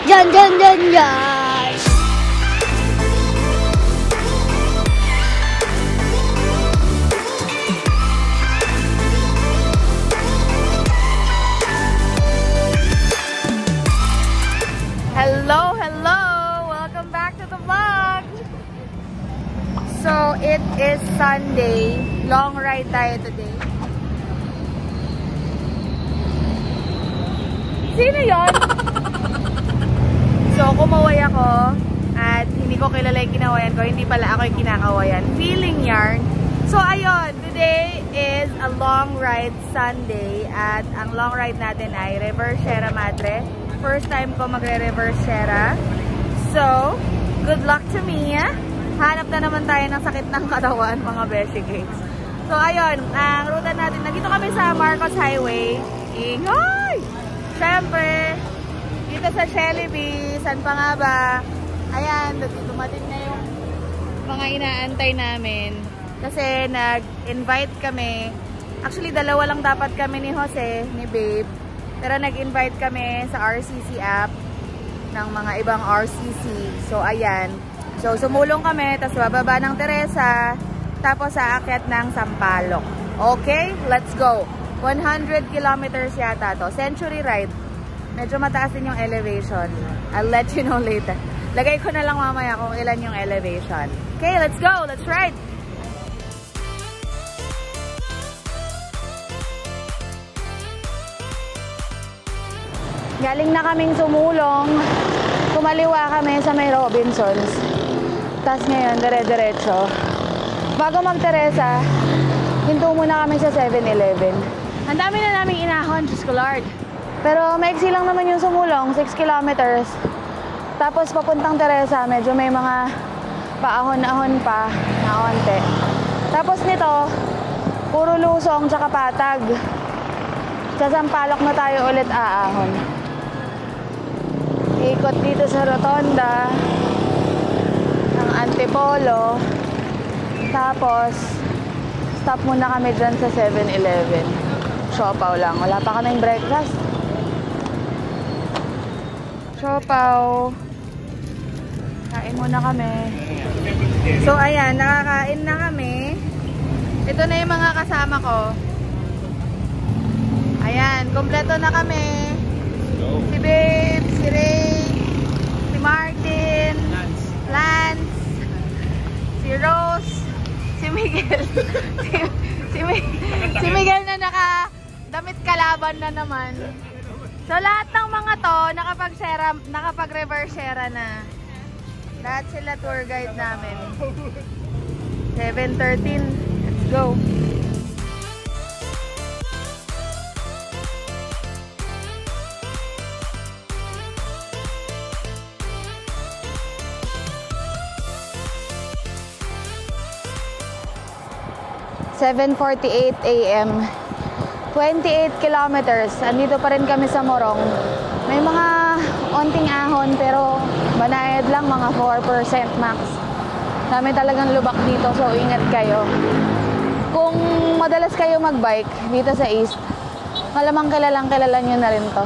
Dyan, dyan, dyan, dyan. Hello, hello! Welcome back to the vlog! So, it is Sunday. Long ride tayo today. Sino yon? So, kumaway ako at hindi ko kilala yung kinawayan ko. Hindi pala ako yung kinakawayan. Feeling yarn. So, ayun. Today is a long ride Sunday at ang long ride natin ay Reverse Sierra Madre. First time ko magre-reverse Sierra. So, good luck to me. Hanap na naman tayo ng sakit ng katawan, mga beshi cakes. So, ayun. Ang ruta natin, nandito kami sa Marcos Highway. Ingay! Siyempre, dito sa Shelly B. Saan pa nga ba? Ayan, dumating na yung mga inaantay namin. Kasi nag-invite kami. Actually, dalawa lang dapat kami ni Jose, ni Babe. Pero nag-invite kami sa RCC app ng mga ibang RCC. So, ayan. So, sumulong kami, tapos bababa ng Teresa, tapos aakyat ng Sampaloc. Okay? Let's go. 100 kilometers yata to. Century ride. Medyo mataas din yung elevation. I'll let you know later. Lagay ko na lang mamaya kung ilan yung elevation. Okay, let's go. Let's ride. Galing na kaming sumulong. Kumaliwa kami sa may Robinsons. Tapos ngayon, dire-diretso. Bago mag-Teresa, hinto muna kami sa 7-Eleven. Ang dami na naming inahon, Diyos ko Lord. Pero maiksi lang naman yung sumulong, 6 kilometers. Tapos papuntang Teresa, medyo may mga paahon-ahon pa na konti. Tapos nito, puro lusong tsaka patag. Sa Sampaloc na tayo ulit aahon. Ikot dito sa rotonda ng Antipolo. Tapos stop muna kami dyan sa 7-Eleven. Siopaw lang. Wala pa kaming breakfast. Siopaw. Kain muna kami. So ayan, nakakain na kami. Ito na yung mga kasama ko. Ayan, kompleto na kami. Si Babe, si Ray, si Martin, Lance, si Rose, si Miguel. si Miguel na damit kalaban na naman. So lahat ng mga to nakapag-reverse Sierra na. Lahat sila tour guide namin. 7:13. Let's go. (7:48 AM) 28 kilometers. Andito pa rin kami sa Morong. May mga onting ahon pero banayad lang, mga 4% max. Dami talagang lubak dito, so ingat kayo. Kung madalas kayo magbike dito sa East, malamang kilala nyo na rin to.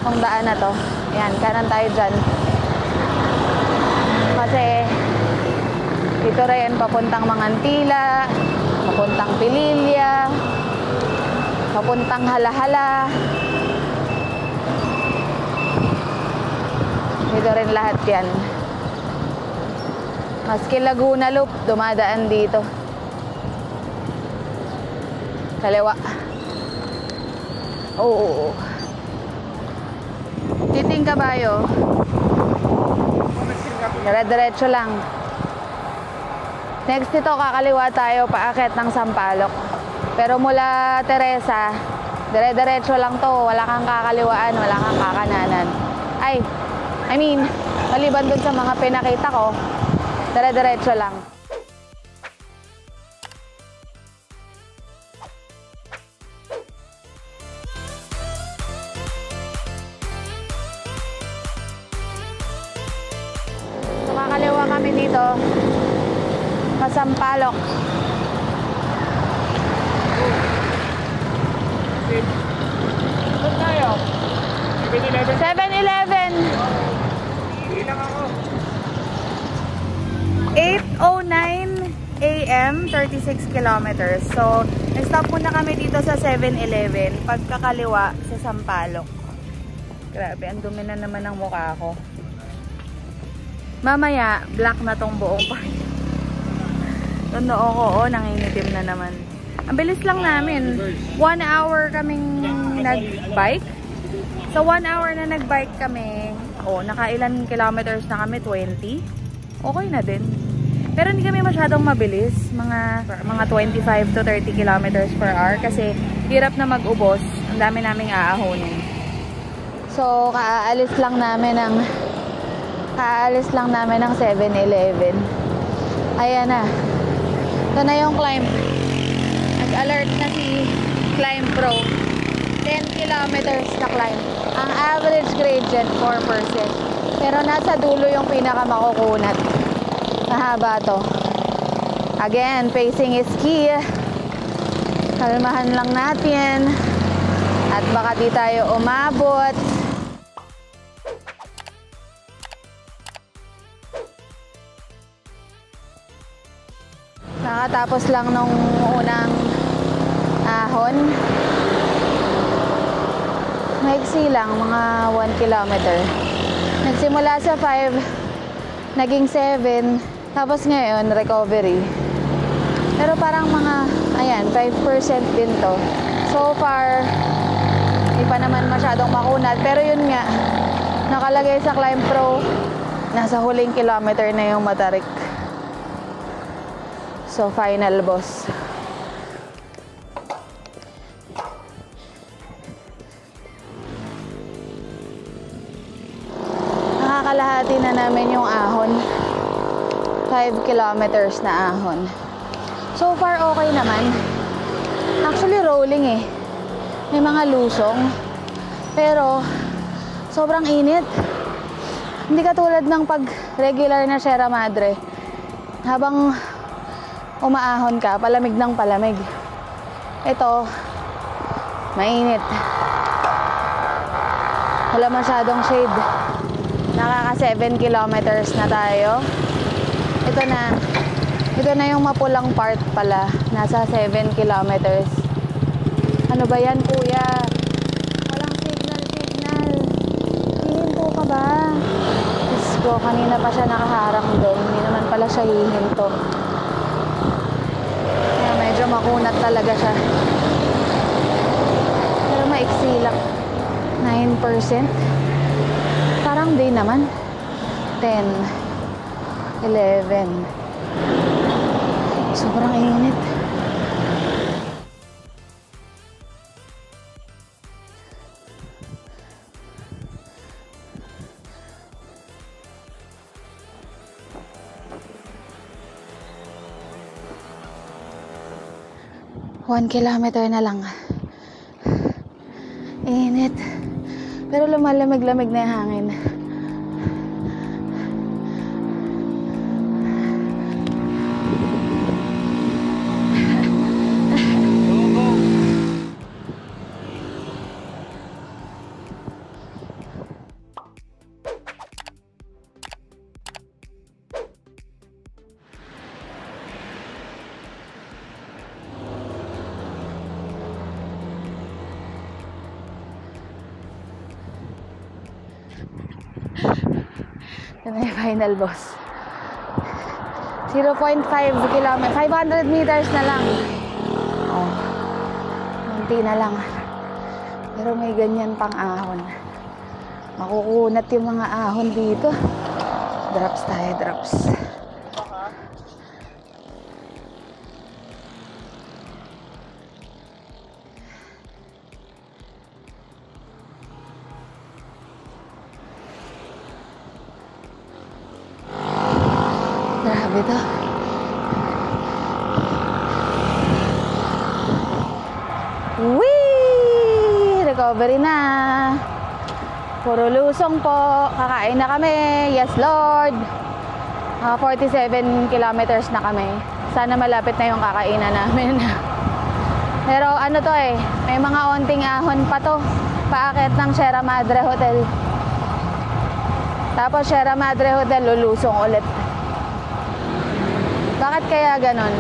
Kung daan na to. Yan, kanan tayo dyan. Kasi dito rin papuntang Mangantila, papuntang Pililya, papuntang Halahala. Dito rin lahat yan. Maski Laguna Loop, dumadaan dito. Kaliwa. Oo. Titing kabayo. Dire-diretso lang. Next ito, kakaliwa tayo paakyat ng Sampaloc. Pero mula Teresa, dire-diretso lang to. Wala kang kakaliwaan, wala kang kakananan. Maliban dun sa mga pinakita ko, dire-diretso lang. So, kakaliwa kami dito. Sampaloc. 7-Eleven. 8:09 AM, 36 kilometers. So, nag-stop muna kami dito sa 7-Eleven, pagkakaliwa sa Sampaloc. Grabe, ang dumi na naman ng mukha ko. Mamaya, black na tong buong part. Yung noo ko, nangingitim na naman. Ang bilis lang namin. 1 hour kaming nag-bike. So, 1 hour na nag-bike kami. Nakailan kilometers na kami? 20. Okay na din. Pero hindi kami masyadong mabilis. Mga 25 to 30 kilometers per hour. Kasi hirap na mag-ubos. Ang dami naming aahonin. So, kaalis lang namin ng 7-Eleven. Ayan na. Ito na yung climb. Nag-alert na si Climb Pro. 10 kilometers na climb. Ang average gradient 4%. Pero nasa dulo yung pinakamakukunat. Mahaba to. Again, pacing is key. Kalmahan lang natin. At baka di tayo umabot. Nakatapos lang nung unang ahon. Maiksi lang, mga 1 kilometer. Nagsimula sa 5, naging 7, tapos ngayon, recovery. Pero parang mga, 5% din to. So far, hindi pa naman masyadong makunat. Pero yun nga, nakalagay sa Climb Pro, nasa huling kilometer na yung Matarik. So, final boss. Nakakalahati na namin yung ahon. 5 kilometers na ahon. So far, okay naman. Actually, rolling eh. May mga lusong. Pero, sobrang init. Hindi katulad ng pag regular na Sierra Madre. Habang umaahon ka, palamig ng palamig. Ito, mainit. Wala masyadong shade. Nakaka 7 kilometers na tayo. Ito na yung mapulang part pala. Nasa 7 kilometers. Ano ba yan, kuya? Walang signal. Hihinto ka ba? Diyos ko, kanina pa siya nakaharang doon. Hindi naman pala siya hihinto. Kaya medyo makunat talaga siya. Pero maiksi lang. 9%. Parang di naman. 10. 11. Sobrang init. One kilometer na lang. Init. Pero lumalamig-lamig na yung hangin. Ito na yung final boss. 0.5 km. 500 meters na lang. Munti na lang. Pero may ganyan pang ahon. Makukunat yung mga ahon dito. Drops tayo, drops. Grabe to. Whee! Recovery na. Puro lusong po. Kakain na kami. Yes, Lord. 47 kilometers na kami. Sana malapit na yung kakainan namin. Pero ano to eh, may mga onting ahon pa to. Paakit ng Sierra Madre Hotel. Tapos Sierra Madre Hotel, lulusong ulit. Bakit kaya ganon?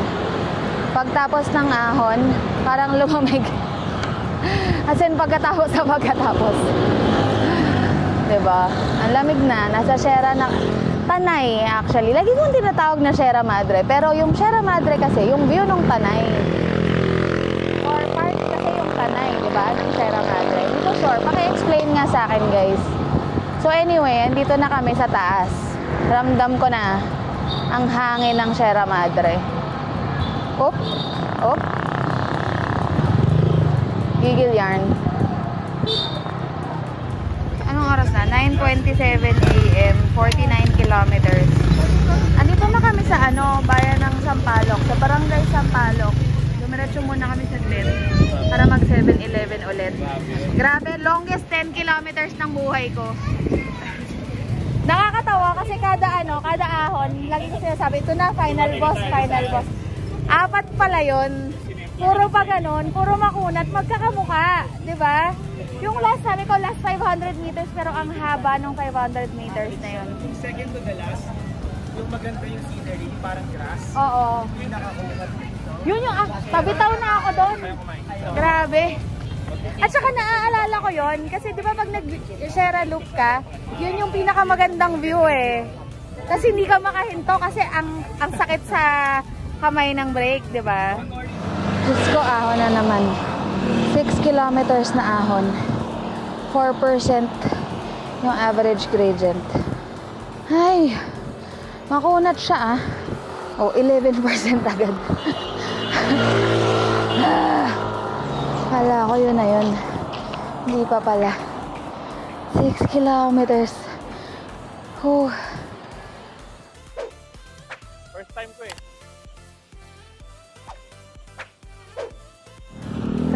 Pagtapos ng ahon, parang lumamig. As in, pagkatapos sa pagkatapos. Diba? Ang lamig na. Nasa Sierra na... Tanay, actually. Lagi kong tinatawag na Sierra Madre. Pero yung Sierra Madre kasi, yung view ng Tanay. Or part kasi yung Tanay, diba? Ng Sierra Madre. Hindi ko sure. Paki-explain nga sa akin, guys. So anyway, andito na kami sa taas. Ramdam ko na ang hangin ng Sierra Madre. Op, op. Gigil yarn. Anong oras na? 9:27 AM, 49 kilometers. Andito na kami sa bayan ng Sampaloc, sa barangay Sampaloc. Dumiretso muna kami sa Glen para mag 7-Eleven ulit. Grabe, longest 10 kilometers ng buhay ko. Nakakatawa kasi kada ahon, lagi ko sinasabi, ito na, final boss, final boss. 4 pala yun. Puro pa ganun, puro makunat, magkakamuka, di ba? Yung last, sabi ko, last 500 meters, pero ang haba ng 500 meters na yun. Yung second to the last, yung maganda yung scenery, parang grass. Oo. Yung nakakunat dito. Yun yung, pabitaw na ako doon. Grabe. At saka naaalala ko yun, kasi di ba pag nag-share loop ka, yun yung pinakamagandang view eh. Kasi hindi ka makahinto kasi ang sakit sa kamay ng brake, di ba? Diyos ko, ahon na naman. 6 kilometers na ahon. 4% yung average gradient. Ay, makunat siya ah. Oh, 11% agad. Kala ko yun na yun. Hindi pa pala. 6 kilometers. Whew. First time ko eh.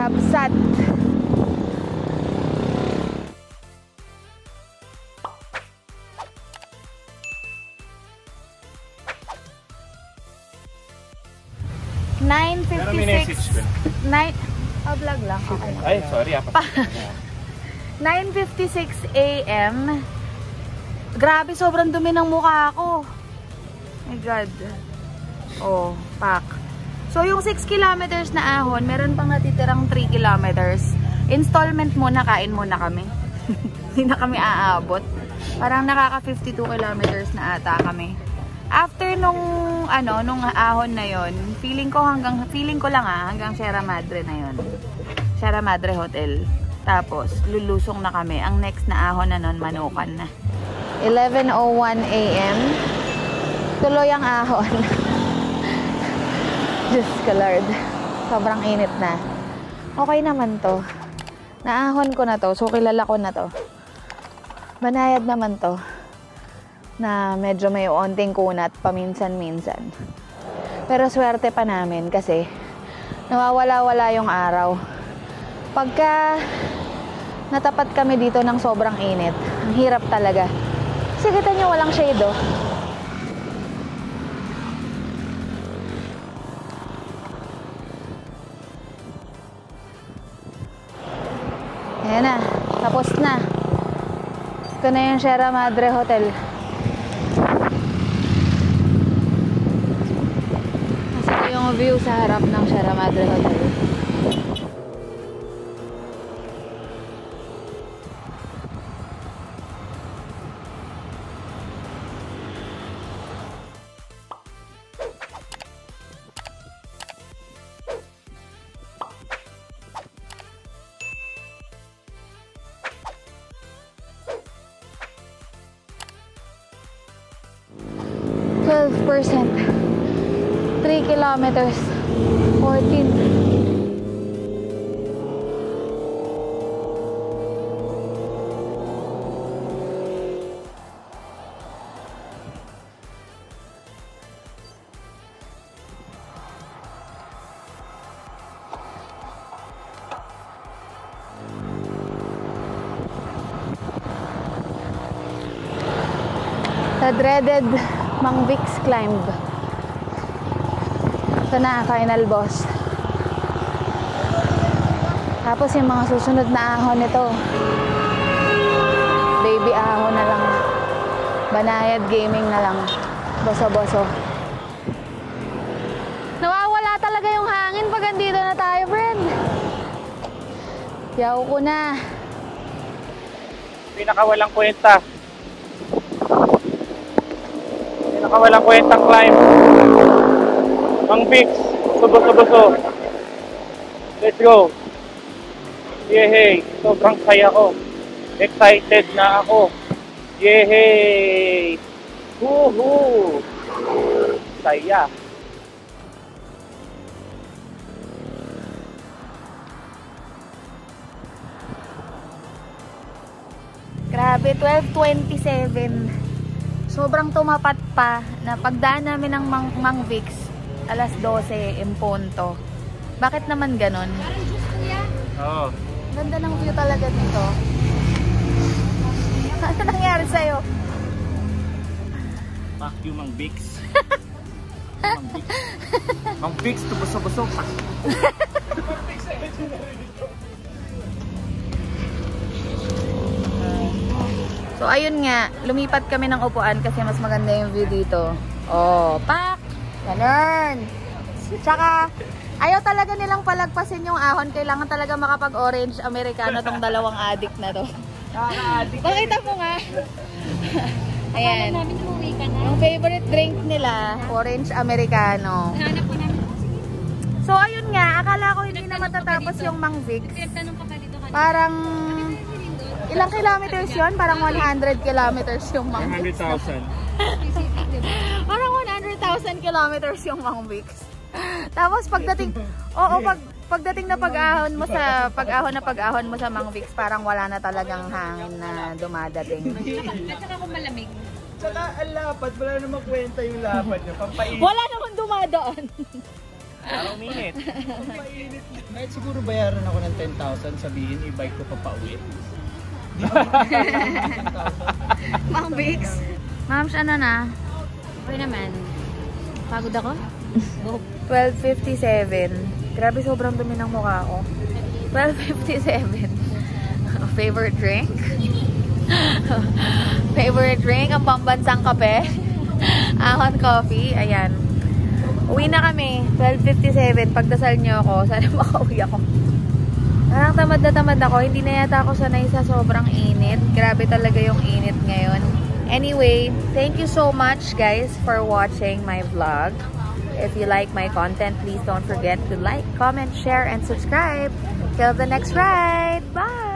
Kapsat. Pero may message ko. 9 vlog lang. Okay. Ay, sorry. 9:56 AM. Grabe, sobrang dumi ng mukha ko. My God. Oh, pak. So, yung 6 kilometers na ahon, meron pang natitirang 3 kilometers. Installment muna, kain muna kami. Hindi na kami aabot. Parang nakaka 52 kilometers na ata kami. After nung ahon na yon, feeling ko lang hanggang Sierra Madre na yon. Sierra Madre Hotel. Tapos, lulusong na kami. Ang next na ahon na nun, Manukan na. 11:01 AM. Tuloy ang ahon. Diyos ko Lord. Sobrang init na. Okay naman to. Naahon ko na to. So, kilala ko na to. Banayad naman to. Na medyo may onting kunat paminsan-minsan. Pero swerte pa namin kasi nawawala-wala yung araw. Pagka natapat kami dito ng sobrang init, ang hirap talaga. Kasi kita nyo walang shade oh. Ayan na, tapos na. Ito na yung Sierra Madre Hotel. Ito yung view sa harap ng Sierra Madre Hotel. %. 3 kilometers. 14. The dreaded Mang Vic's climb. Ito na, final boss. Tapos yung mga susunod na ahon nito, baby ahon na lang. Banayad gaming na lang. Boso-boso. Nawawala talaga yung hangin pag andito na tayo, friend. Yaw ko na. Pinakawalang kwenta. Pinakawalang kwenta climb. Mang Bix, buso-buso. Let's go. Yehey, sobrang saya ko. Excited na ako. Yehey! Woohoo! Saya. Grabe, 12:27. Sobrang tumapat pa na pagdaan namin ng Mang Bix, alas 12 en punto. Bakit naman ganon? Oo. Ganda ng view talaga dito. Ano nangyari sa'yo? Fuck you, Mang Bix. Mang Bix. Mang Bix, buso-buso. So ayun nga, lumipat kami ng upuan kasi mas maganda yung view dito. Oh, pak! Ganun! Tsaka, ayaw talaga nilang palagpasin yung ahon. Kailangan talaga makapag-orange americano tong dalawang addict na to. Pakita mo nga. Ayan. Yung favorite drink nila, orange americano. So ayun nga, akala ko hindi na matatapos yung Mang Bix. Parang ilang kilometers yun? Parang 100 kilometers yung Mang Bix. 100,000. Parang 100,000 kilometers yung Mang Bix. Tapos pagdating, pagdating na pag-ahon mo sa Mang Bix, parang wala na talagang hangin na dumadating. At saka kung malamig. Tsaka ang lapad, wala namang kwenta yung lapad nyo. Pampainit. Wala naman dumadaan. Parang minute. Pampainit. Kahit siguro bayaran ako ng 10,000, sabihin i-bike ko pa pauwi. Mang Bix. Mams, ano na? Okay naman. Pagod ako? 12:57. Grabe, sobrang dumi ng mukha ko. 12:57. Favorite drink? Favorite drink? Ang pambansang kape? Ahon coffee. Ayan. Uwi na kami. 12:57. Pagdasal nyo ako. Sana makauwi ako. Parang tamad na tamad ako. Hindi na yata ako sanay sa sobrang init. Grabe talaga yung init ngayon. Anyway, thank you so much guys for watching my vlog. If you like my content, please don't forget to like, comment, share, and subscribe. Till the next ride. Bye!